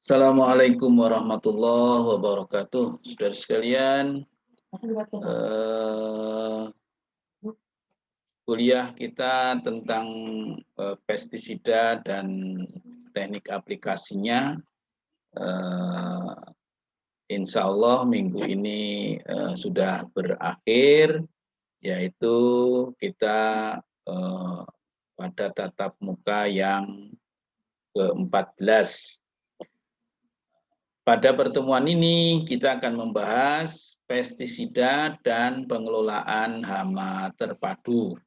Assalamualaikum warahmatullahi wabarakatuh. Saudara sekalian, kuliah kita tentang pestisida dan teknik aplikasinya, insya Allah minggu ini sudah berakhir, yaitu kita pada tatap muka yang ke-14. Pada pertemuan ini kita akan membahas pestisida dan pengelolaan hama terpadu.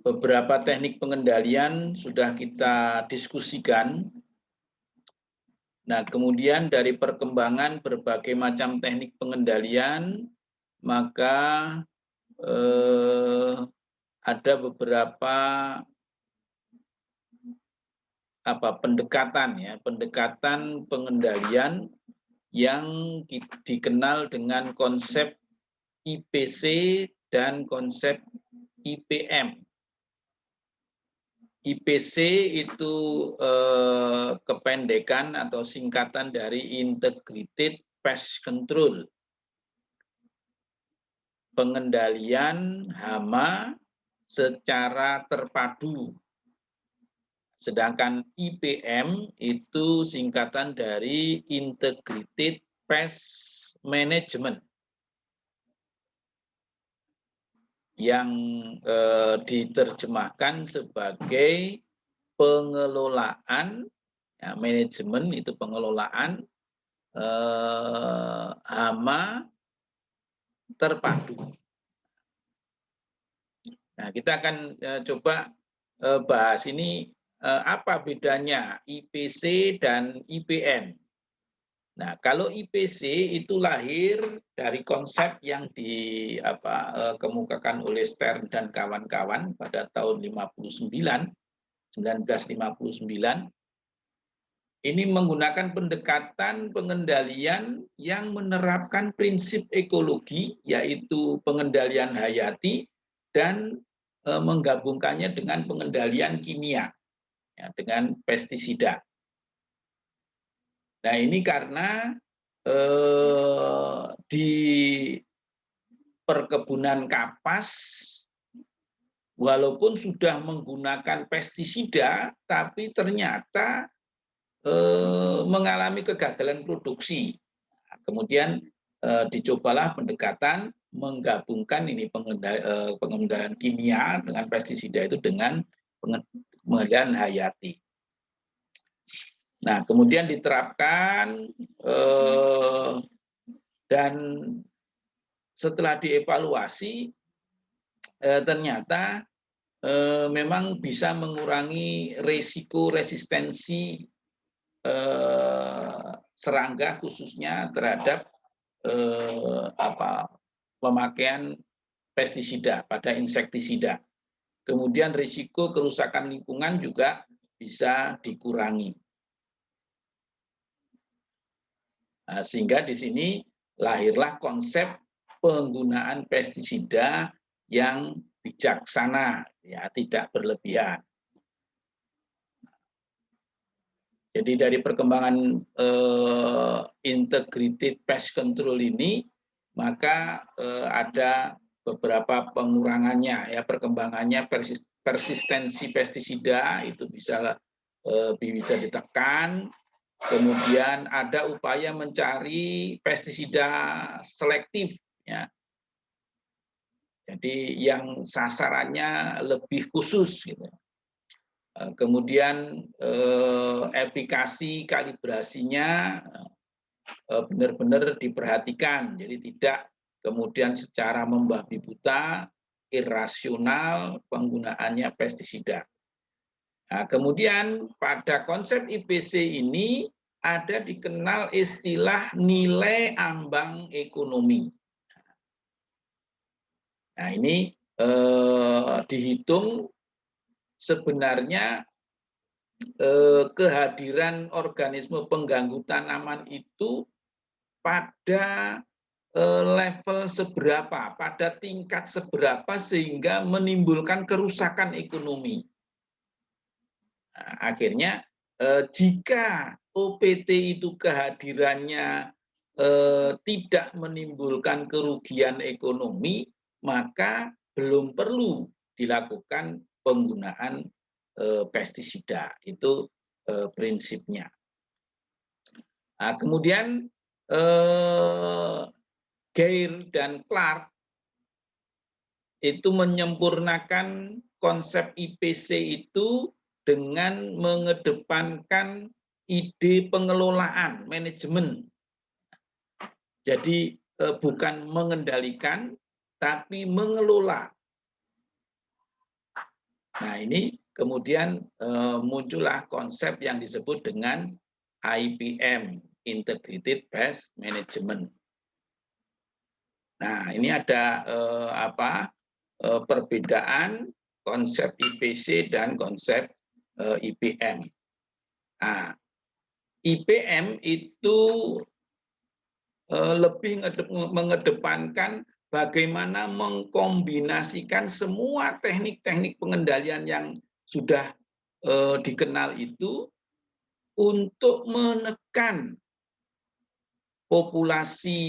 Beberapa teknik pengendalian sudah kita diskusikan. Nah, kemudian dari perkembangan berbagai macam teknik pengendalian, maka ada beberapa pendekatan pengendalian yang dikenal dengan konsep IPC dan konsep IPM. IPC itu kependekan atau singkatan dari Integrated Pest Control, pengendalian hama secara terpadu. Sedangkan IPM itu singkatan dari Integrated Pest Management, yang diterjemahkan sebagai pengelolaan, ya, manajemen itu pengelolaan hama terpadu. Nah, kita akan coba bahas ini apa bedanya IPC dan IPM. Nah, kalau IPC itu lahir dari konsep yang dikemukakan oleh Stern dan kawan-kawan pada tahun 1959. Ini menggunakan pendekatan pengendalian yang menerapkan prinsip ekologi, yaitu pengendalian hayati, dan menggabungkannya dengan pengendalian kimia, ya, dengan pestisida. Nah, ini karena di perkebunan kapas, walaupun sudah menggunakan pestisida, tapi ternyata mengalami kegagalan produksi. Kemudian dicobalah pendekatan menggabungkan ini pengendalian kimia dengan pestisida itu dengan pengendalian hayati. Nah, kemudian diterapkan dan setelah dievaluasi ternyata memang bisa mengurangi resiko resistensi serangga, khususnya terhadap pemakaian pestisida pada insektisida. Kemudian risiko kerusakan lingkungan juga bisa dikurangi. Nah, sehingga di sini lahirlah konsep penggunaan pestisida yang bijaksana, ya, tidak berlebihan. Jadi dari perkembangan Integrated Pest Control ini, maka ada beberapa pengurangannya, ya, perkembangannya persistensi pestisida itu bisa ditekan. Kemudian ada upaya mencari pestisida selektif, ya. Jadi yang sasarannya lebih khusus, gitu. Kemudian efikasi kalibrasinya benar-benar diperhatikan, jadi tidak kemudian secara membabi buta, irasional penggunaannya pestisida. Nah, kemudian pada konsep IPC ini ada dikenal istilah nilai ambang ekonomi. Nah, ini dihitung sebenarnya kehadiran organisme pengganggu tanaman itu pada level seberapa, pada tingkat seberapa sehingga menimbulkan kerusakan ekonomi. Nah, akhirnya jika OPT itu kehadirannya tidak menimbulkan kerugian ekonomi, maka belum perlu dilakukan penggunaan pestisida. Itu prinsipnya. Nah, kemudian Geir dan Clark itu menyempurnakan konsep IPC itu dengan mengedepankan ide pengelolaan, manajemen. Jadi bukan mengendalikan, tapi mengelola. Nah, ini kemudian muncullah konsep yang disebut dengan IPM, Integrated Pest Management. Nah, ini ada perbedaan konsep IPC dan konsep IPM. Nah, IPM itu lebih mengedepankan bagaimana mengkombinasikan semua teknik-teknik pengendalian yang sudah dikenal itu untuk menekan populasi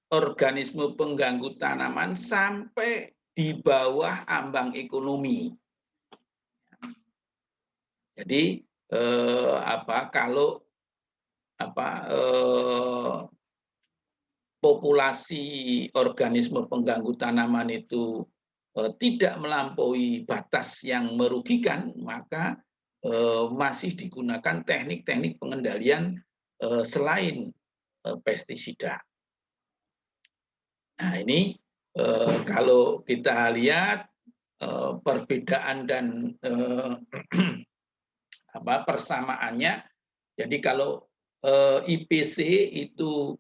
organisme pengganggu tanaman sampai di bawah ambang ekonomi. Jadi kalau populasi organisme pengganggu tanaman itu tidak melampaui batas yang merugikan, maka masih digunakan teknik-teknik pengendalian selain pestisida. Nah, ini kalau kita lihat perbedaan dan persamaannya, jadi kalau IPC itu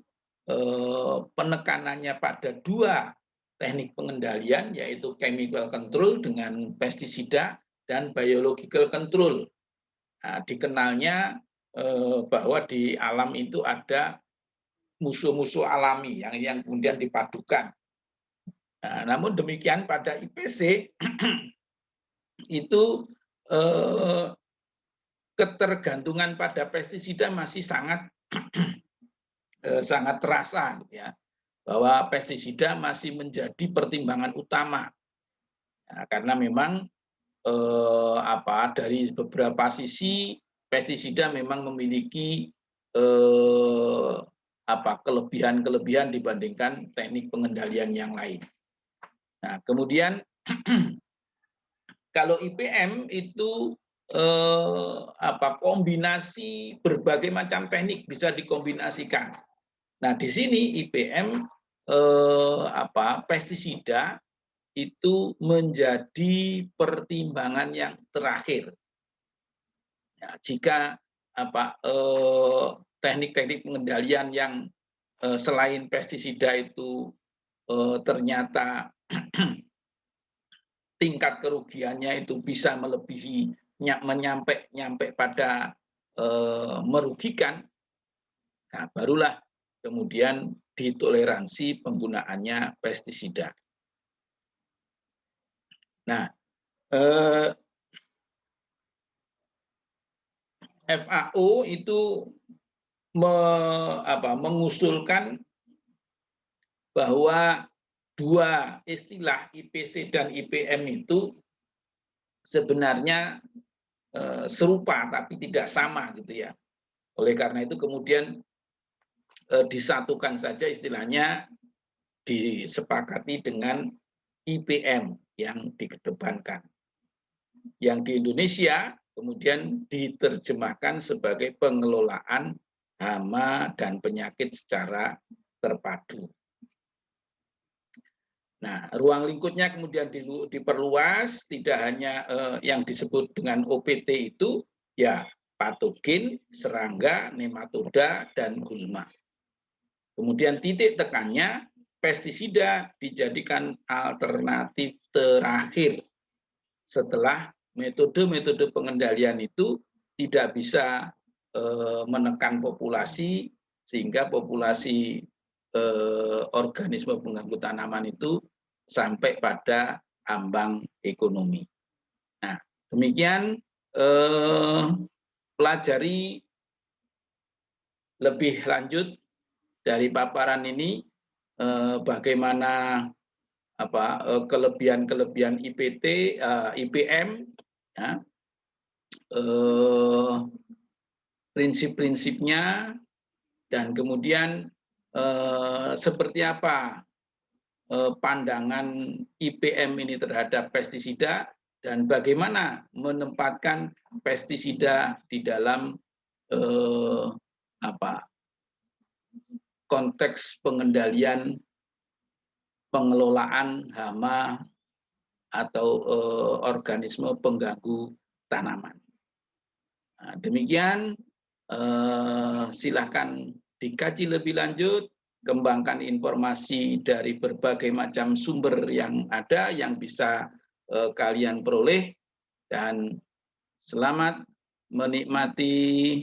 penekanannya pada dua teknik pengendalian, yaitu chemical control dengan pestisida dan biological control. Nah, dikenalnya bahwa di alam itu ada musuh-musuh alami yang kemudian dipadukan. Nah, namun demikian pada IPC itu ketergantungan pada pestisida masih sangat sangat terasa, ya, bahwa pestisida masih menjadi pertimbangan utama, ya, karena memang dari beberapa sisi pestisida memang memiliki kelebihan-kelebihan dibandingkan teknik pengendalian yang lain. Nah, kemudian kalau IPM itu kombinasi berbagai macam teknik bisa dikombinasikan. Nah, di sini IPM pestisida itu menjadi pertimbangan yang terakhir. Ya, jika teknik-teknik pengendalian yang selain pestisida itu ternyata tingkat kerugiannya itu bisa melebihi nyampe pada merugikan, nah barulah kemudian ditoleransi penggunaannya pestisida. Nah, FAO itu mengusulkan bahwa dua istilah IPC dan IPM itu sebenarnya serupa tapi tidak sama, gitu ya. Oleh karena itu kemudian disatukan saja istilahnya, disepakati dengan IPM yang dikedepankan. Yang di Indonesia kemudian diterjemahkan sebagai pengelolaan hama dan penyakit secara terpadu. Nah, ruang lingkupnya kemudian diperluas, tidak hanya yang disebut dengan OPT itu, ya patogen, serangga, nematoda, dan gulma. Kemudian titik tekannya, pestisida dijadikan alternatif terakhir setelah metode-metode pengendalian itu tidak bisa menekan populasi, sehingga populasi organisme pengganggu tanaman itu sampai pada ambang ekonomi. Nah, demikian pelajari lebih lanjut dari paparan ini, bagaimana kelebihan-kelebihan IPT, IPM, ya, prinsip-prinsipnya, dan kemudian seperti apa pandangan IPM ini terhadap pestisida, dan bagaimana menempatkan pestisida di dalam konteks pengendalian pengelolaan hama atau organisme pengganggu tanaman. Nah, demikian, silakan dikaji lebih lanjut, kembangkan informasi dari berbagai macam sumber yang ada, yang bisa kalian peroleh, dan selamat menikmati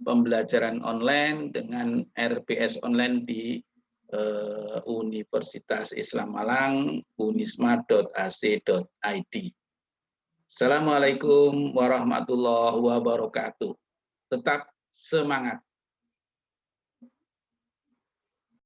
pembelajaran online dengan RPS online di Universitas Islam Malang, unisma.ac.id. Assalamualaikum warahmatullahi wabarakatuh. Tetap semangat.